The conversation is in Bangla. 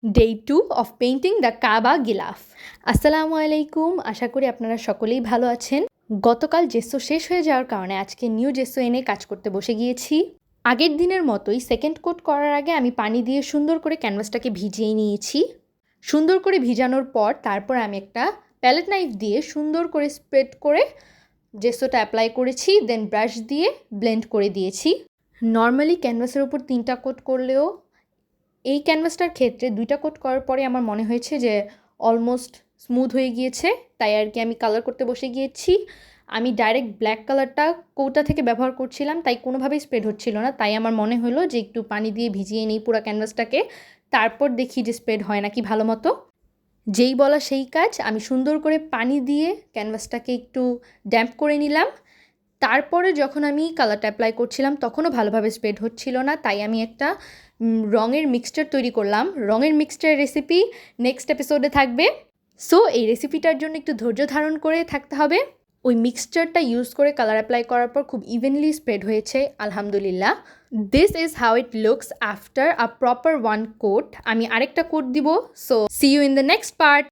Day 2 of painting the Kaaba গিলাফ। আসসালামু আলাইকুম, আশা করি আপনারা সকলেই ভালো আছেন। গতকাল জেসো শেষ হয়ে যাওয়ার কারণে আজকে নিউ জেসো এনে কাজ করতে বসে গিয়েছি। আগের দিনের মতোই সেকেন্ড কোট করার আগে আমি পানি দিয়ে সুন্দর করে ক্যানভাসটাকে ভিজিয়ে নিয়েছি। সুন্দর করে ভিজানোর পর তারপর আমি একটা প্যালেট নাইফ দিয়ে সুন্দর করে স্প্রেড করে জেসোটা অ্যাপ্লাই করেছি, দেন ব্রাশ দিয়ে ব্লেন্ড করে দিয়েছি। নর্মালি ক্যানভাসের উপর 3টা কোট করলেও এই ক্যানভাসটার ক্ষেত্রে 2টা কোট করার পরে আমার মনে হয়েছে যে অলমোস্ট স্মুথ হয়ে গিয়েছে, তাই আর কি আমি কালার করতে বসে গিয়েছি। আমি ডাইরেক্ট ব্ল্যাক কালারটা কৌটা থেকে ব্যবহার করছিলাম, তাই কোনোভাবেই স্প্রেড হচ্ছিল না, তাই আমার মনে হলো যে একটু পানি দিয়ে ভিজিয়ে নিই পুরো ক্যানভাসটাকে, তারপর দেখি যে স্প্রেড হয় নাকি ভালো মতো। যেই বলা সেই কাজ, আমি সুন্দর করে পানি দিয়ে ক্যানভাসটাকে একটু ড্যাম্প করে নিলাম। তারপরে যখন আমি কালারটা অ্যাপ্লাই করছিলাম তখনও ভালোভাবে স্প্রেড হচ্ছিল না, তাই আমি একটা রঙের মিক্সচার তৈরি করলাম। রঙের মিক্সচার রেসিপি নেক্সট এপিসোডে থাকবে, সো এই রেসিপিটার জন্য একটু ধৈর্য ধারণ করে থাকতে হবে। ওই মিক্সচারটা ইউজ করে কালার অ্যাপ্লাই করার পর খুব ইভেনলি স্প্রেড হয়েছে, আলহামদুলিল্লাহ। This is how it looks after a proper one coat. আমি আরেকটা কোট দিব, so see you in the next part.